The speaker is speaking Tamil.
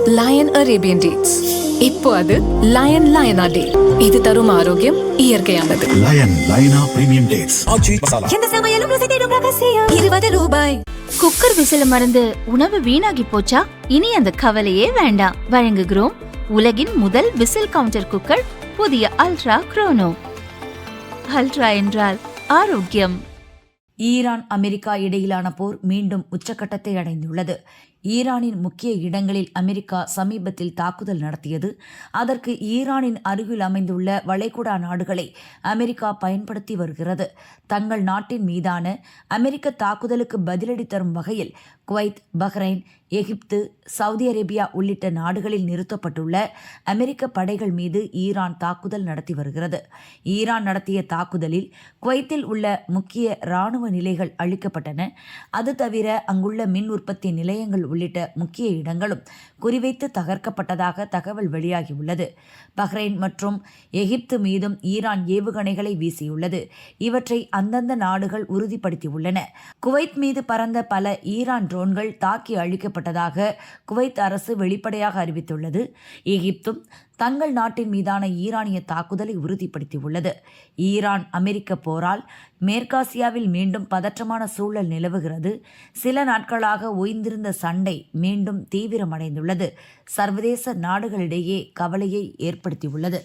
Line Arabian dates. இப்போ அது லயன் லயனா டே. இது தரும் ஆரோக்கியம் இயற்கையானது. லயன் லயனா பிரீமியம் டேட்ஸ். எந்த சமையலும் ருசி தேடும் ரகசியம். ₹20. குக்கர் விசில மறந்து உணவு வீணாகி போச்சா? இனி அந்த கவலையே வேண்டாம். வழங்குகிறோம் உலகின் முதல் விசில் கவுண்டர் குக்கர், புதிய அல்ட்ரா குரோனோ. அல்ட்ரா என்றால் ஆரோக்கியம். ஈரான் அமெரிக்கா இடையிலான போர் மீண்டும் உச்சக்கட்டத்தை அடைந்துள்ளது. ஈரானின் முக்கிய இடங்களில் அமெரிக்கா சமீபத்தில் தாக்குதல் நடத்தியது. அதற்கு ஈரானின் அருகில் அமைந்துள்ள வளைகுடா நாடுகளை அமெரிக்கா பயன்படுத்தி வருகிறது. தங்கள் நாட்டின் மீதான அமெரிக்க தாக்குதலுக்கு பதிலடி தரும் வகையில் குவைத், பஹ்ரைன், எகிப்து, சவுதி அரேபியா உள்ளிட்ட நாடுகளில் நிறுத்தப்பட்டுள்ள அமெரிக்க படைகள் மீது ஈரான் தாக்குதல் நடத்தி வருகிறது. ஈரான் நடத்திய தாக்குதலில் குவைத்தில் உள்ள முக்கிய இராணுவ நிலைகள் அழிக்கப்பட்டன. அது தவிர அங்குள்ள மின் உற்பத்தி நிலையங்கள் உள்ளிட்ட முக்கிய இடங்களும் குறிவைத்து தகர்க்கப்பட்டதாக தகவல் வெளியாகியுள்ளது. பஹ்ரைன் மற்றும் எகிப்து மீதும் ஈரான் ஏவுகணைகளை வீசியுள்ளது. இவற்றை அந்தந்த நாடுகள் உறுதிப்படுத்தியுள்ளன. குவைத் மீது பறந்த பல ஈரான் ட்ரோன்கள் தாக்கி அழிக்கப்பட்டதாக குவைத் அரசு வெளிப்படையாக அறிவித்துள்ளது. எகிப்தும் தங்கள் நாட்டின் மீதான ஈரானிய தாக்குதலை உறுதிப்படுத்தியுள்ளது. ஈரான் அமெரிக்க போரால் மேற்காசியாவில் மீண்டும் பதற்றமான சூழல் நிலவுகிறது. சில நாட்களாக ஓய்ந்திருந்த சண்டை மீண்டும் தீவிரமடைந்துள்ளது. சர்வதேச நாடுகளிடையே கவலையை ஏற்படுத்தியுள்ளது.